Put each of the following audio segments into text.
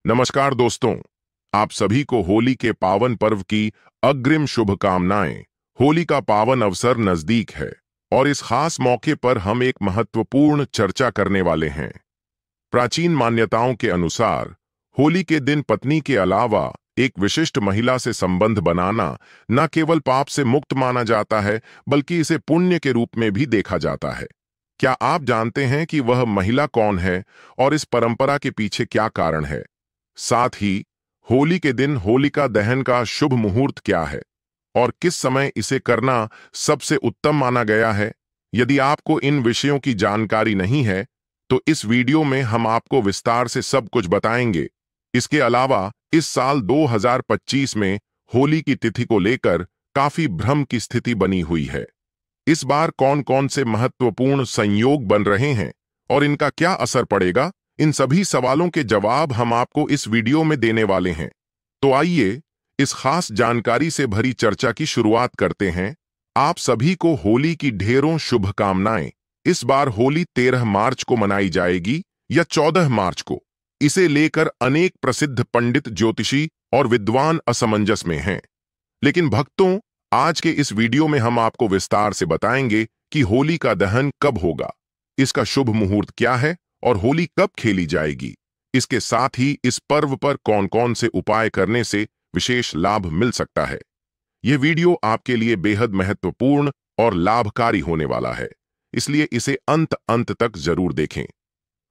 नमस्कार दोस्तों, आप सभी को होली के पावन पर्व की अग्रिम शुभकामनाएं। होली का पावन अवसर नजदीक है और इस खास मौके पर हम एक महत्वपूर्ण चर्चा करने वाले हैं। प्राचीन मान्यताओं के अनुसार होली के दिन पत्नी के अलावा एक विशिष्ट महिला से संबंध बनाना न केवल पाप से मुक्त माना जाता है, बल्कि इसे पुण्य के रूप में भी देखा जाता है। क्या आप जानते हैं कि वह महिला कौन है और इस परंपरा के पीछे क्या कारण है? साथ ही होली के दिन होलिका दहन का शुभ मुहूर्त क्या है और किस समय इसे करना सबसे उत्तम माना गया है? यदि आपको इन विषयों की जानकारी नहीं है, तो इस वीडियो में हम आपको विस्तार से सब कुछ बताएंगे। इसके अलावा इस साल 2025 में होली की तिथि को लेकर काफी भ्रम की स्थिति बनी हुई है। इस बार कौन कौन से महत्वपूर्ण संयोग बन रहे हैं और इनका क्या असर पड़ेगा, इन सभी सवालों के जवाब हम आपको इस वीडियो में देने वाले हैं। तो आइए इस खास जानकारी से भरी चर्चा की शुरुआत करते हैं। आप सभी को होली की ढेरों शुभकामनाएं। इस बार होली 13 मार्च को मनाई जाएगी या 14 मार्च को, इसे लेकर अनेक प्रसिद्ध पंडित, ज्योतिषी और विद्वान असमंजस में हैं। लेकिन भक्तों, आज के इस वीडियो में हम आपको विस्तार से बताएंगे कि होली का दहन कब होगा, इसका शुभ मुहूर्त क्या है और होली कब खेली जाएगी। इसके साथ ही इस पर्व पर कौन कौन से उपाय करने से विशेष लाभ मिल सकता है। यह वीडियो आपके लिए बेहद महत्वपूर्ण और लाभकारी होने वाला है, इसलिए इसे अंत अंत तक जरूर देखें।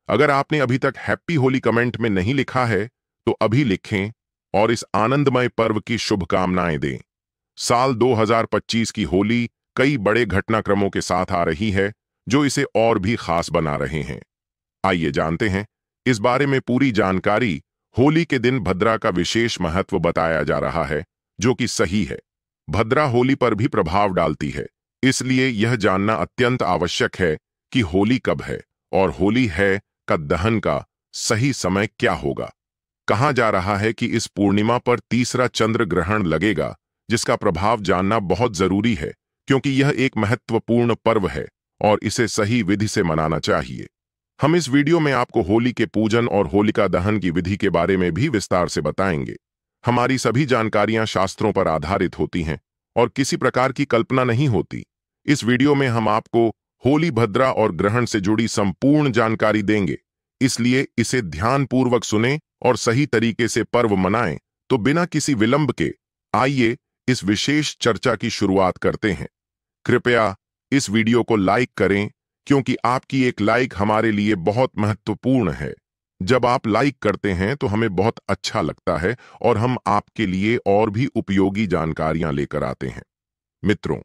अगर आपने अभी तक हैप्पी होली कमेंट में नहीं लिखा है, तो अभी लिखें और इस आनंदमय पर्व की शुभकामनाएं दें। साल 2025 की होली कई बड़े घटनाक्रमों के साथ आ रही है, जो इसे और भी खास बना रहे हैं। आइए जानते हैं इस बारे में पूरी जानकारी। होली के दिन भद्रा का विशेष महत्व बताया जा रहा है, जो कि सही है। भद्रा होली पर भी प्रभाव डालती है, इसलिए यह जानना अत्यंत आवश्यक है कि होली कब है और होली है का दहन का सही समय क्या होगा। कहा जा रहा है कि इस पूर्णिमा पर तीसरा चंद्र ग्रहण लगेगा, जिसका प्रभाव जानना बहुत जरूरी है, क्योंकि यह एक महत्वपूर्ण पर्व है और इसे सही विधि से मनाना चाहिए। हम इस वीडियो में आपको होली के पूजन और होलिका दहन की विधि के बारे में भी विस्तार से बताएंगे। हमारी सभी जानकारियां शास्त्रों पर आधारित होती हैं और किसी प्रकार की कल्पना नहीं होती। इस वीडियो में हम आपको होली, भद्रा और ग्रहण से जुड़ी संपूर्ण जानकारी देंगे, इसलिए इसे ध्यानपूर्वक सुनें और सही तरीके से पर्व मनाएं। तो बिना किसी विलंब के आइए इस विशेष चर्चा की शुरुआत करते हैं। कृपया इस वीडियो को लाइक करें, क्योंकि आपकी एक लाइक हमारे लिए बहुत महत्वपूर्ण है। जब आप लाइक करते हैं तो हमें बहुत अच्छा लगता है और हम आपके लिए और भी उपयोगी जानकारियां लेकर आते हैं। मित्रों,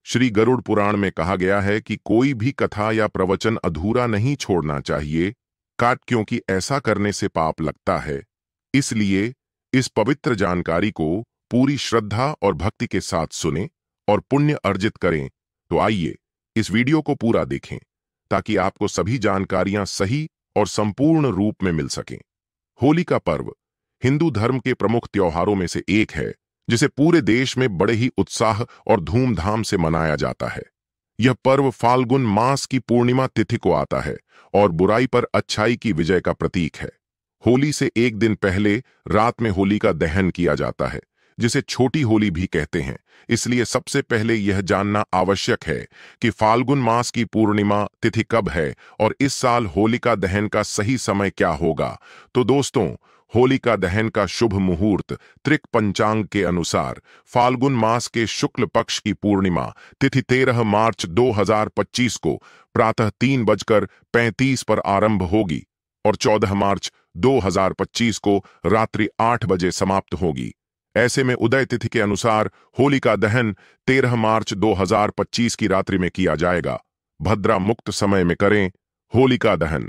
श्री गरुड़ पुराण में कहा गया है कि कोई भी कथा या प्रवचन अधूरा नहीं छोड़ना चाहिए, क्योंकि ऐसा करने से पाप लगता है। इसलिए इस पवित्र जानकारी को पूरी श्रद्धा और भक्ति के साथ सुनें और पुण्य अर्जित करें। तो आइए इस वीडियो को पूरा देखें, ताकि आपको सभी जानकारियां सही और संपूर्ण रूप में मिल सकें। होली का पर्व हिंदू धर्म के प्रमुख त्योहारों में से एक है, जिसे पूरे देश में बड़े ही उत्साह और धूमधाम से मनाया जाता है। यह पर्व फाल्गुन मास की पूर्णिमा तिथि को आता है और बुराई पर अच्छाई की विजय का प्रतीक है। होली से एक दिन पहले रात में होली का दहन किया जाता है, जिसे छोटी होली भी कहते हैं। इसलिए सबसे पहले यह जानना आवश्यक है कि फाल्गुन मास की पूर्णिमा तिथि कब है और इस साल होलिका दहन का सही समय क्या होगा। तो दोस्तों, होलिका दहन का शुभ मुहूर्त त्रिक पंचांग के अनुसार फाल्गुन मास के शुक्ल पक्ष की पूर्णिमा तिथि 13 मार्च 2025 को प्रातः 3:35 पर आरंभ होगी और 14 मार्च 2025 को रात्रि 8 बजे समाप्त होगी। ऐसे में उदय तिथि के अनुसार होलिका दहन 13 मार्च 2025 की रात्रि में किया जाएगा। भद्रा मुक्त समय में करें होलिका दहन।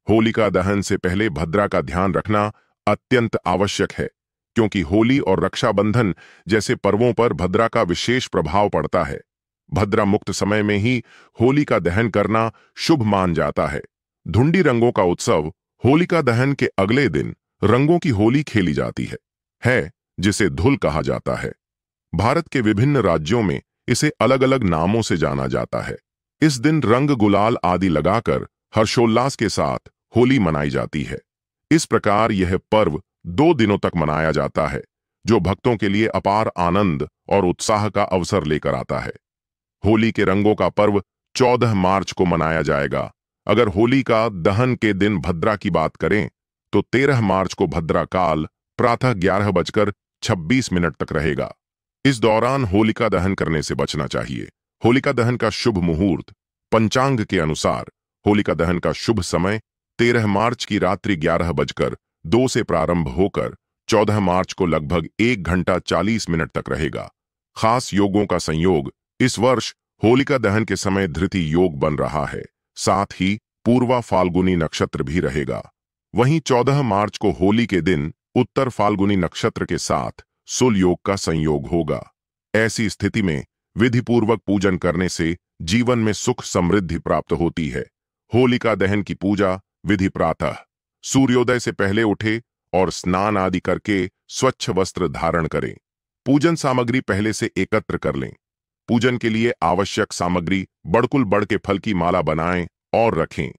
होलिका दहन से पहले भद्रा का ध्यान रखना अत्यंत आवश्यक है, क्योंकि होली और रक्षाबंधन जैसे पर्वों पर भद्रा का विशेष प्रभाव पड़ता है। भद्रा मुक्त समय में ही होली का दहन करना शुभ मान जाता है। धुंडी रंगों का उत्सव होलिका दहन के अगले दिन रंगों की होली खेली जाती है जिसे धुल कहा जाता है। भारत के विभिन्न राज्यों में इसे अलग अलग नामों से जाना जाता है। इस दिन रंग, गुलाल आदि लगाकर हर्षोल्लास के साथ होली मनाई जाती है। इस प्रकार यह पर्व 2 दिनों तक मनाया जाता है, जो भक्तों के लिए अपार आनंद और उत्साह का अवसर लेकर आता है। होली के रंगों का पर्व 14 मार्च को मनाया जाएगा। अगर होली का दहन के दिन भद्रा की बात करें तो 13 मार्च को भद्रा काल प्रातः 11:26 तक रहेगा। इस दौरान होलिका दहन करने से बचना चाहिए। होलिका दहन का शुभ मुहूर्त पंचांग के अनुसार होलिका दहन का शुभ समय 13 मार्च की रात्रि 11:02 से प्रारंभ होकर 14 मार्च को लगभग 1 घंटा 40 मिनट तक रहेगा। खास योगों का संयोग इस वर्ष होलिका दहन के समय धृति योग बन रहा है, साथ ही पूर्वा फाल्गुनी नक्षत्र भी रहेगा। वहीं 14 मार्च को होली के दिन उत्तर फाल्गुनी नक्षत्र के साथ सुल योग का संयोग होगा। ऐसी स्थिति में विधिपूर्वक पूजन करने से जीवन में सुख समृद्धि प्राप्त होती है। होलिका दहन की पूजा विधि प्रातः सूर्योदय से पहले उठे और स्नान आदि करके स्वच्छ वस्त्र धारण करें। पूजन सामग्री पहले से एकत्र कर लें। पूजन के लिए आवश्यक सामग्री बड़कुल बड़ के फल की माला बनाएं और रखें।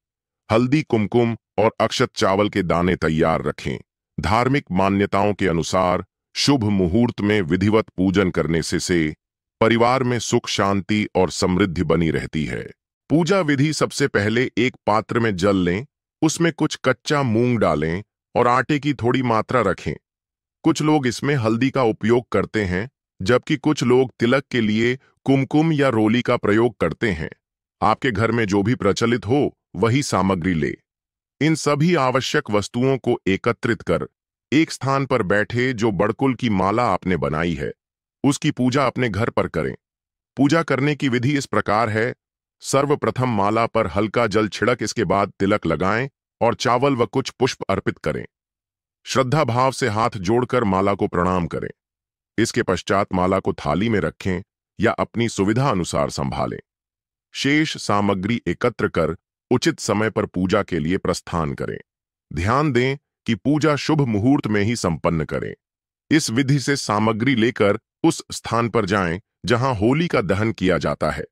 हल्दी, कुमकुम और अक्षत चावल के दाने तैयार रखें। धार्मिक मान्यताओं के अनुसार शुभ मुहूर्त में विधिवत पूजन करने से परिवार में सुख, शांति और समृद्धि बनी रहती है। पूजा विधि सबसे पहले एक पात्र में जल लें, उसमें कुछ कच्चा मूंग डालें और आटे की थोड़ी मात्रा रखें। कुछ लोग इसमें हल्दी का उपयोग करते हैं, जबकि कुछ लोग तिलक के लिए कुमकुम या रोली का प्रयोग करते हैं। आपके घर में जो भी प्रचलित हो वही सामग्री ले। इन सभी आवश्यक वस्तुओं को एकत्रित कर एक स्थान पर बैठे जो बड़कुल की माला आपने बनाई है उसकी पूजा अपने घर पर करें। पूजा करने की विधि इस प्रकार है। सर्वप्रथम माला पर हल्का जल छिड़क इसके बाद तिलक लगाएं और चावल व कुछ पुष्प अर्पित करें। श्रद्धा भाव से हाथ जोड़कर माला को प्रणाम करें। इसके पश्चात माला को थाली में रखें या अपनी सुविधा अनुसार संभालें। शेष सामग्री एकत्र कर उचित समय पर पूजा के लिए प्रस्थान करें। ध्यान दें कि पूजा शुभ मुहूर्त में ही संपन्न करें। इस विधि से सामग्री लेकर उस स्थान पर जाएं जहां होली का दहन किया जाता है।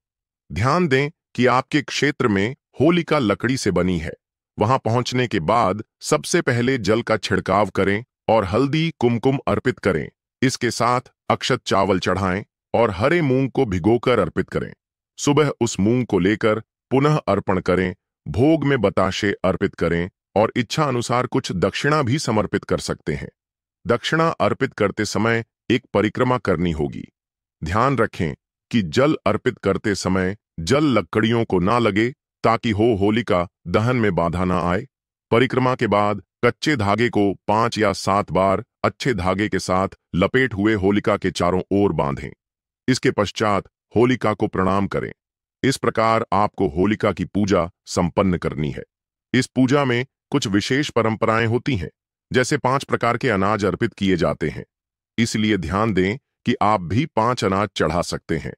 ध्यान दें कि आपके क्षेत्र में होलिका लकड़ी से बनी है। वहां पहुंचने के बाद सबसे पहले जल का छिड़काव करें और हल्दी, कुमकुम अर्पित करें। इसके साथ अक्षत चावल चढ़ाएं और हरे मूंग को भिगोकर अर्पित करें। सुबह उस मूंग को लेकर पुनः अर्पण करें। भोग में बताशे अर्पित करें और इच्छा अनुसार कुछ दक्षिणा भी समर्पित कर सकते हैं। दक्षिणा अर्पित करते समय एक परिक्रमा करनी होगी। ध्यान रखें कि जल अर्पित करते समय जल लकड़ियों को ना लगे ताकि होलिका दहन में बाधा ना आए। परिक्रमा के बाद कच्चे धागे को 5 या 7 बार अच्छे धागे के साथ लपेट हुए होलिका के चारों ओर बांधें। इसके पश्चात होलिका को प्रणाम करें। इस प्रकार आपको होलिका की पूजा संपन्न करनी है। इस पूजा में कुछ विशेष परंपराएं होती हैं, जैसे 5 प्रकार के अनाज अर्पित किए जाते हैं। इसलिए ध्यान दें कि आप भी 5 अनाज चढ़ा सकते हैं।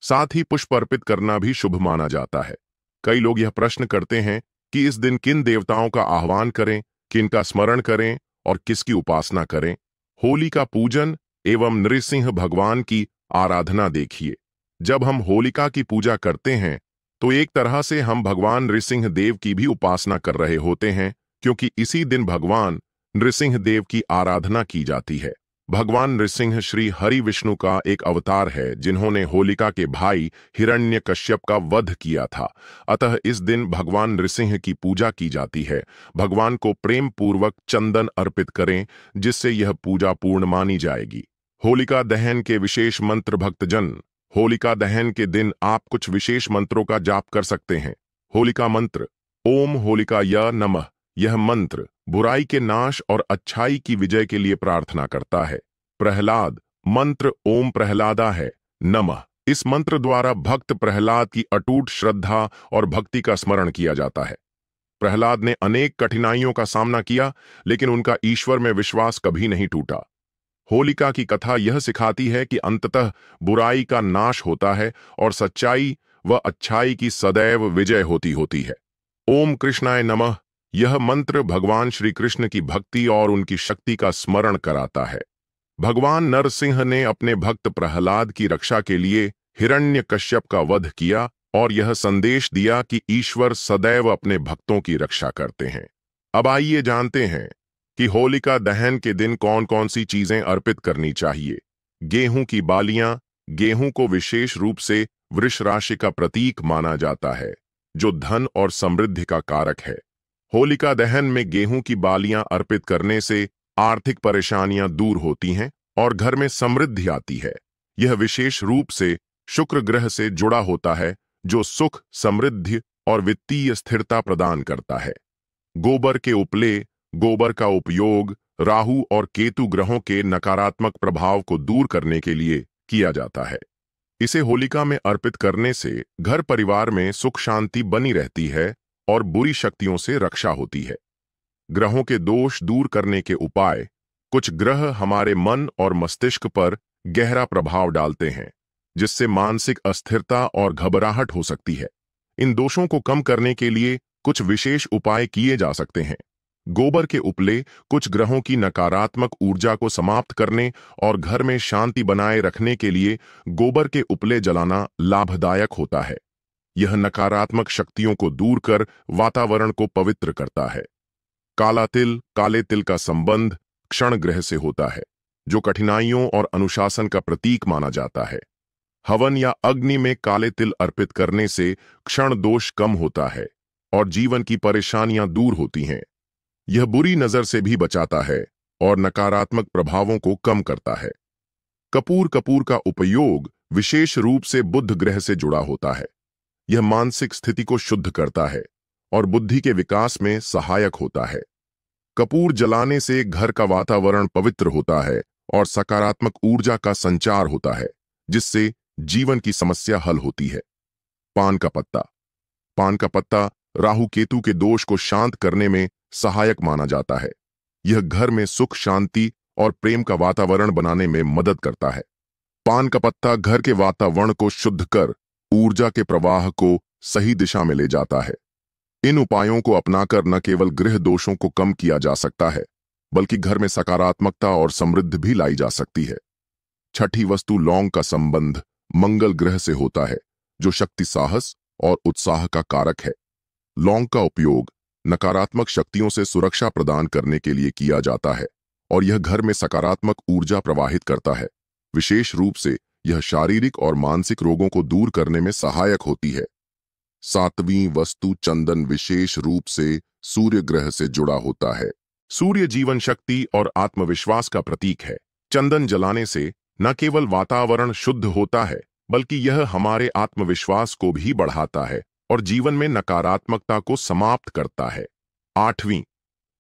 साथ ही पुष्प अर्पित करना भी शुभ माना जाता है। कई लोग यह प्रश्न करते हैं कि इस दिन किन देवताओं का आह्वान करें, किनका स्मरण करें और किसकी उपासना करें। होली का पूजन एवं नृसिंह भगवान की आराधना देखिए। जब हम होलिका की पूजा करते हैं तो एक तरह से हम भगवान नृसिंह देव की भी उपासना कर रहे होते हैं, क्योंकि इसी दिन भगवान नृसिंह देव की आराधना की जाती है। भगवान नृसिंह श्री हरि विष्णु का एक अवतार है, जिन्होंने होलिका के भाई हिरण्यकश्यप का वध किया था। अतः इस दिन भगवान नृसिंह की पूजा की जाती है। भगवान को प्रेम पूर्वक चंदन अर्पित करें, जिससे यह पूजा पूर्ण मानी जाएगी। होलिका दहन के विशेष मंत्र भक्तजन। होलिका दहन के दिन आप कुछ विशेष मंत्रों का जाप कर सकते हैं। होलिका मंत्र ओम होलिकाय नमः। यह मंत्र बुराई के नाश और अच्छाई की विजय के लिए प्रार्थना करता है। प्रहलाद मंत्र ओम प्रहलादाय नमः। इस मंत्र द्वारा भक्त प्रहलाद की अटूट श्रद्धा और भक्ति का स्मरण किया जाता है। प्रहलाद ने अनेक कठिनाइयों का सामना किया, लेकिन उनका ईश्वर में विश्वास कभी नहीं टूटा। होलिका की कथा यह सिखाती है कि अंततः बुराई का नाश होता है और सच्चाई व अच्छाई की सदैव विजय होती है। ओम कृष्णाय नमः। यह मंत्र भगवान श्री कृष्ण की भक्ति और उनकी शक्ति का स्मरण कराता है। भगवान नरसिंह ने अपने भक्त प्रहलाद की रक्षा के लिए हिरण्यकश्यप का वध किया और यह संदेश दिया कि ईश्वर सदैव अपने भक्तों की रक्षा करते हैं। अब आइए जानते हैं कि होलिका दहन के दिन कौन कौन सी चीजें अर्पित करनी चाहिए। गेहूं की बालियां। गेहूं को विशेष रूप से वृष राशि का प्रतीक माना जाता है, जो धन और समृद्धि का कारक है। होलिका दहन में गेहूं की बालियां अर्पित करने से आर्थिक परेशानियां दूर होती हैं और घर में समृद्धि आती है। यह विशेष रूप से शुक्र ग्रह से जुड़ा होता है, जो सुख, समृद्धि और वित्तीय स्थिरता प्रदान करता है। गोबर के उपले। गोबर का उपयोग राहु और केतु ग्रहों के नकारात्मक प्रभाव को दूर करने के लिए किया जाता है। इसे होलिका में अर्पित करने से घर परिवार में सुख शांति बनी रहती है और बुरी शक्तियों से रक्षा होती है। ग्रहों के दोष दूर करने के उपाय। कुछ ग्रह हमारे मन और मस्तिष्क पर गहरा प्रभाव डालते हैं, जिससे मानसिक अस्थिरता और घबराहट हो सकती है। इन दोषों को कम करने के लिए कुछ विशेष उपाय किए जा सकते हैं। गोबर के उपले कुछ ग्रहों की नकारात्मक ऊर्जा को समाप्त करने और घर में शांति बनाए रखने के लिए गोबर के उपले जलाना लाभदायक होता है। यह नकारात्मक शक्तियों को दूर कर वातावरण को पवित्र करता है। काला तिल। काले तिल का संबंध क्षण ग्रह से होता है, जो कठिनाइयों और अनुशासन का प्रतीक माना जाता है। हवन या अग्नि में काले तिल अर्पित करने से क्षण दोष कम होता है और जीवन की परेशानियां दूर होती हैं। यह बुरी नजर से भी बचाता है और नकारात्मक प्रभावों को कम करता है। कपूर। कपूर का उपयोग विशेष रूप से बुध ग्रह से जुड़ा होता है। यह मानसिक स्थिति को शुद्ध करता है और बुद्धि के विकास में सहायक होता है। कपूर जलाने से घर का वातावरण पवित्र होता है और सकारात्मक ऊर्जा का संचार होता है, जिससे जीवन की समस्या हल होती है। पान का पत्ता। पान का पत्ता राहु केतु के दोष को शांत करने में सहायक माना जाता है। यह घर में सुख, शांति और प्रेम का वातावरण बनाने में मदद करता है। पान का पत्ता घर के वातावरण को शुद्ध कर ऊर्जा के प्रवाह को सही दिशा में ले जाता है। इन उपायों को अपनाकर न केवल गृह दोषों को कम किया जा सकता है, बल्कि घर में सकारात्मकता और समृद्धि भी लाई जा सकती है। छठी वस्तु। लौंग का संबंध मंगल ग्रह से होता है, जो शक्ति, साहस और उत्साह का कारक है। लौंग का उपयोग नकारात्मक शक्तियों से सुरक्षा प्रदान करने के लिए किया जाता है और यह घर में सकारात्मक ऊर्जा प्रवाहित करता है। विशेष रूप से यह शारीरिक और मानसिक रोगों को दूर करने में सहायक होती है। सातवीं वस्तु। चंदन विशेष रूप से सूर्य ग्रह से जुड़ा होता है। सूर्य जीवन शक्ति और आत्मविश्वास का प्रतीक है। चंदन जलाने से न केवल वातावरण शुद्ध होता है, बल्कि यह हमारे आत्मविश्वास को भी बढ़ाता है और जीवन में नकारात्मकता को समाप्त करता है। आठवीं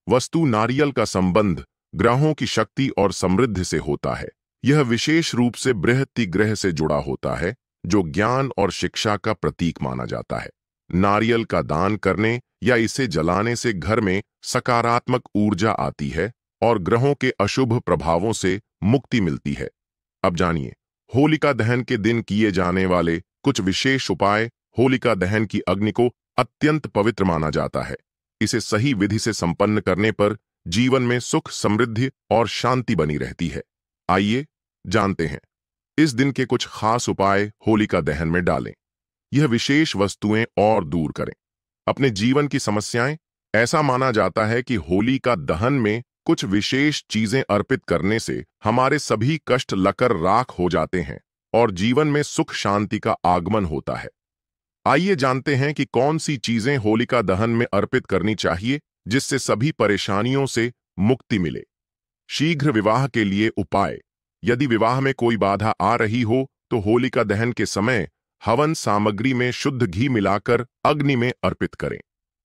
वस्तु। नारियल का संबंध ग्रहों की शक्ति और समृद्धि से होता है। यह विशेष रूप से बृहस्पति ग्रह से जुड़ा होता है, जो ज्ञान और शिक्षा का प्रतीक माना जाता है। नारियल का दान करने या इसे जलाने से घर में सकारात्मक ऊर्जा आती है और ग्रहों के अशुभ प्रभावों से मुक्ति मिलती है। अब जानिए होलिका दहन के दिन किए जाने वाले कुछ विशेष उपाय। होलिका दहन की अग्नि को अत्यंत पवित्र माना जाता है। इसे सही विधि से संपन्न करने पर जीवन में सुख, समृद्धि और शांति बनी रहती है। आइए जानते हैं इस दिन के कुछ खास उपाय होलिका दहन में डालें। यह विशेष वस्तुएं और दूर करें अपने जीवन की समस्याएं। ऐसा माना जाता है कि होलिका दहन में कुछ विशेष चीजें अर्पित करने से हमारे सभी कष्ट लकर राख हो जाते हैं और जीवन में सुख, शांति का आगमन होता है। आइए जानते हैं कि कौन सी चीजें होलिका दहन में अर्पित करनी चाहिए, जिससे सभी परेशानियों से मुक्ति मिले। शीघ्र विवाह के लिए उपाय। यदि विवाह में कोई बाधा आ रही हो तो होलिका दहन के समय हवन सामग्री में शुद्ध घी मिलाकर अग्नि में अर्पित करें।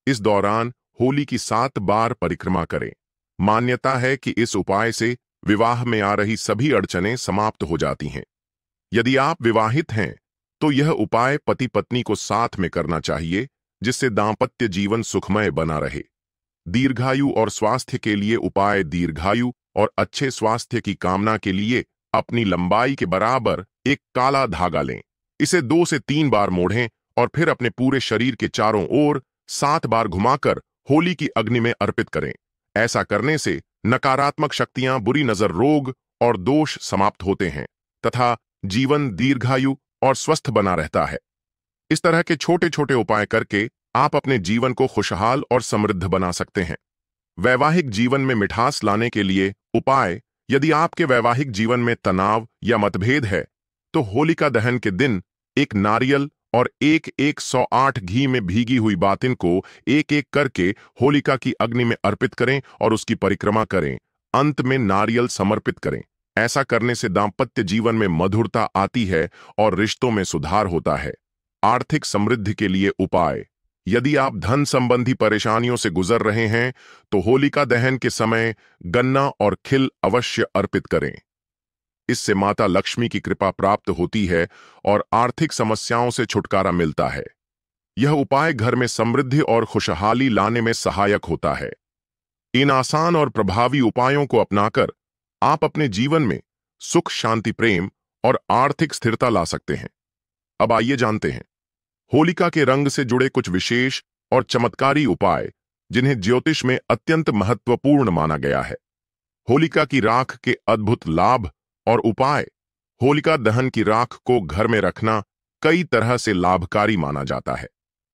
इस दौरान होली की 7 बार परिक्रमा करें। मान्यता है कि इस उपाय से विवाह में आ रही सभी अड़चनें समाप्त हो जाती हैं। यदि आप विवाहित हैं तो यह उपाय पति पत्नी को साथ में करना चाहिए, जिससे दांपत्य जीवन सुखमय बना रहे। दीर्घायु और स्वास्थ्य के लिए उपाय। दीर्घायु और अच्छे स्वास्थ्य की कामना के लिए अपनी लंबाई के बराबर एक काला धागा लें। इसे 2 से 3 बार मोड़ें और फिर अपने पूरे शरीर के चारों ओर 7 बार घुमाकर होली की अग्नि में अर्पित करें। ऐसा करने से नकारात्मक शक्तियां, बुरी नजर, रोग और दोष समाप्त होते हैं तथा जीवन दीर्घायु और स्वस्थ बना रहता है। इस तरह के छोटे छोटे उपाय करके आप अपने जीवन को खुशहाल और समृद्ध बना सकते हैं। वैवाहिक जीवन में मिठास लाने के लिए उपाय। यदि आपके वैवाहिक जीवन में तनाव या मतभेद है, तो होलिका दहन के दिन एक नारियल और एक 108 घी में भीगी हुई बातिन को एक एक करके होलिका की अग्नि में अर्पित करें और उसकी परिक्रमा करें। अंत में नारियल समर्पित करें। ऐसा करने से दाम्पत्य जीवन में मधुरता आती है और रिश्तों में सुधार होता है। आर्थिक समृद्धि के लिए उपाय। यदि आप धन संबंधी परेशानियों से गुजर रहे हैं, तो होलिका दहन के समय गन्ना और खिल अवश्य अर्पित करें। इससे माता लक्ष्मी की कृपा प्राप्त होती है और आर्थिक समस्याओं से छुटकारा मिलता है। यह उपाय घर में समृद्धि और खुशहाली लाने में सहायक होता है। इन आसान और प्रभावी उपायों को अपनाकर आप अपने जीवन में सुख, शांति, प्रेम और आर्थिक स्थिरता ला सकते हैं। अब आइए जानते हैं होलिका के रंग से जुड़े कुछ विशेष और चमत्कारी उपाय, जिन्हें ज्योतिष में अत्यंत महत्वपूर्ण माना गया है। होलिका की राख के अद्भुत लाभ और उपाय। होलिका दहन की राख को घर में रखना कई तरह से लाभकारी माना जाता है।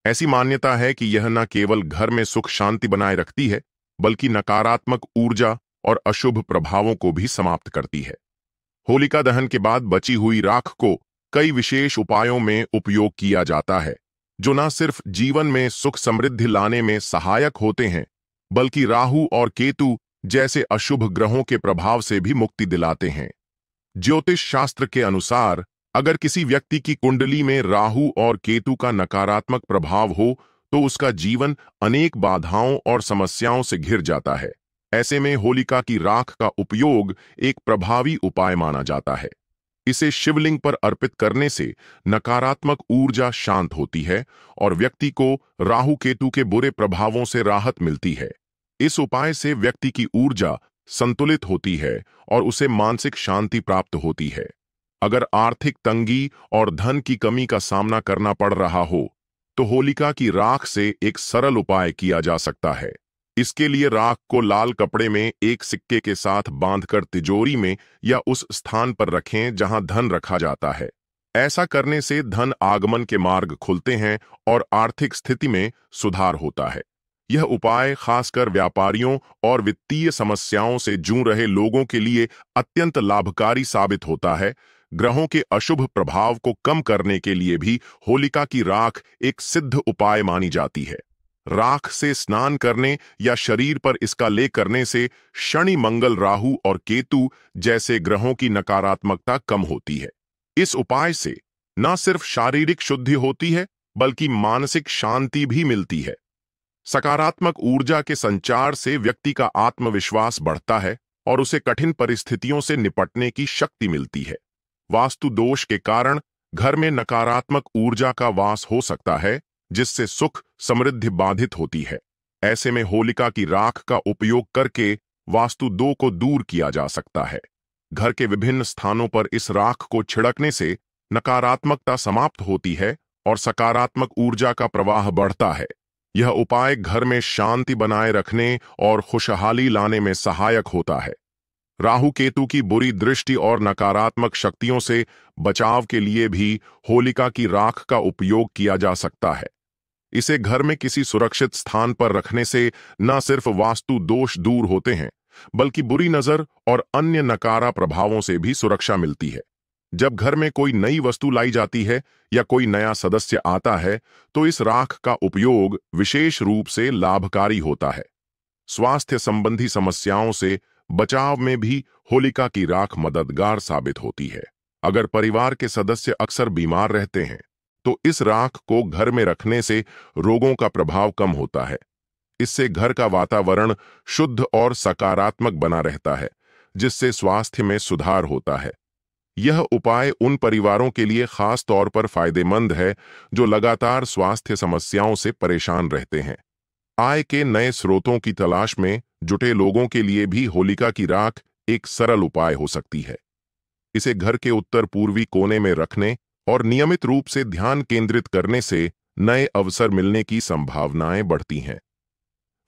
ऐसी मान्यता है कि यह न केवल घर में सुख शांति बनाए रखती है, बल्कि नकारात्मक ऊर्जा और अशुभ प्रभावों को भी समाप्त करती है। होलिका दहन के बाद बची हुई राख को कई विशेष उपायों में उपयोग किया जाता है, जो न सिर्फ जीवन में सुख समृद्धि लाने में सहायक होते हैं, बल्कि राहु और केतु जैसे अशुभ ग्रहों के प्रभाव से भी मुक्ति दिलाते हैं। ज्योतिष शास्त्र के अनुसार अगर किसी व्यक्ति की कुंडली में राहु और केतु का नकारात्मक प्रभाव हो, तो उसका जीवन अनेक बाधाओं और समस्याओं से घिर जाता है। ऐसे में होलिका की राख का उपयोग एक प्रभावी उपाय माना जाता है। इसे शिवलिंग पर अर्पित करने से नकारात्मक ऊर्जा शांत होती है और व्यक्ति को राहु केतु के बुरे प्रभावों से राहत मिलती है। इस उपाय से व्यक्ति की ऊर्जा संतुलित होती है और उसे मानसिक शांति प्राप्त होती है। अगर आर्थिक तंगी और धन की कमी का सामना करना पड़ रहा हो, तो होलिका की राख से एक सरल उपाय किया जा सकता है। इसके लिए राख को लाल कपड़े में एक सिक्के के साथ बांधकर तिजोरी में या उस स्थान पर रखें जहां धन रखा जाता है। ऐसा करने से धन आगमन के मार्ग खुलते हैं और आर्थिक स्थिति में सुधार होता है। यह उपाय खासकर व्यापारियों और वित्तीय समस्याओं से जूझ रहे लोगों के लिए अत्यंत लाभकारी साबित होता है। ग्रहों के अशुभ प्रभाव को कम करने के लिए भी होलिका की राख एक सिद्ध उपाय मानी जाती है। राख से स्नान करने या शरीर पर इसका लेप करने से शनि, मंगल, राहु और केतु जैसे ग्रहों की नकारात्मकता कम होती है। इस उपाय से न सिर्फ शारीरिक शुद्धि होती है, बल्कि मानसिक शांति भी मिलती है। सकारात्मक ऊर्जा के संचार से व्यक्ति का आत्मविश्वास बढ़ता है और उसे कठिन परिस्थितियों से निपटने की शक्ति मिलती है। वास्तु दोष के कारण घर में नकारात्मक ऊर्जा का वास हो सकता है, जिससे सुख समृद्धि बाधित होती है। ऐसे में होलिका की राख का उपयोग करके वास्तु दोष को दूर किया जा सकता है। घर के विभिन्न स्थानों पर इस राख को छिड़कने से नकारात्मकता समाप्त होती है और सकारात्मक ऊर्जा का प्रवाह बढ़ता है। यह उपाय घर में शांति बनाए रखने और खुशहाली लाने में सहायक होता है। राहु केतु की बुरी दृष्टि और नकारात्मक शक्तियों से बचाव के लिए भी होलिका की राख का उपयोग किया जा सकता है। इसे घर में किसी सुरक्षित स्थान पर रखने से न सिर्फ वास्तु दोष दूर होते हैं, बल्कि बुरी नजर और अन्य नकारा प्रभावों से भी सुरक्षा मिलती है। जब घर में कोई नई वस्तु लाई जाती है या कोई नया सदस्य आता है, तो इस राख का उपयोग विशेष रूप से लाभकारी होता है। स्वास्थ्य संबंधी समस्याओं से बचाव में भी होलिका की राख मददगार साबित होती है। अगर परिवार के सदस्य अक्सर बीमार रहते हैं, तो इस राख को घर में रखने से रोगों का प्रभाव कम होता है। इससे घर का वातावरण शुद्ध और सकारात्मक बना रहता है, जिससे स्वास्थ्य में सुधार होता है। यह उपाय उन परिवारों के लिए खास तौर पर फायदेमंद है जो लगातार स्वास्थ्य समस्याओं से परेशान रहते हैं। आय के नए स्रोतों की तलाश में जुटे लोगों के लिए भी होलिका की राख एक सरल उपाय हो सकती है। इसे घर के उत्तर पूर्वी कोने में रखने और नियमित रूप से ध्यान केंद्रित करने से नए अवसर मिलने की संभावनाएं बढ़ती हैं।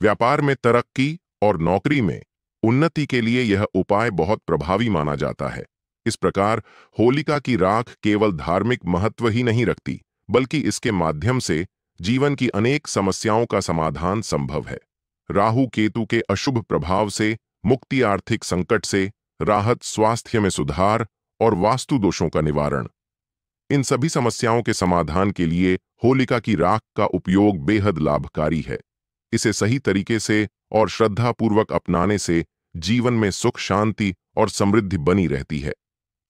व्यापार में तरक्की और नौकरी में उन्नति के लिए यह उपाय बहुत प्रभावी माना जाता है। इस प्रकार होलिका की राख केवल धार्मिक महत्व ही नहीं रखती, बल्कि इसके माध्यम से जीवन की अनेक समस्याओं का समाधान संभव है। राहु केतु के अशुभ प्रभाव से मुक्ति, आर्थिक संकट से राहत, स्वास्थ्य में सुधार और वास्तु दोषों का निवारण। इन सभी समस्याओं के समाधान के लिए होलिका की राख का उपयोग बेहद लाभकारी है। इसे सही तरीके से और श्रद्धापूर्वक अपनाने से जीवन में सुख, शांति और समृद्धि बनी रहती है।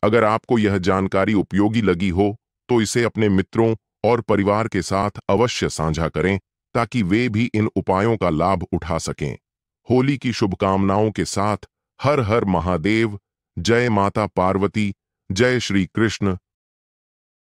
अगर आपको यह जानकारी उपयोगी लगी हो तो इसे अपने मित्रों और परिवार के साथ अवश्य साझा करें ताकि वे भी इन उपायों का लाभ उठा सकें। होली की शुभकामनाओं के साथ हर हर महादेव, जय माता पार्वती, जय श्री कृष्ण,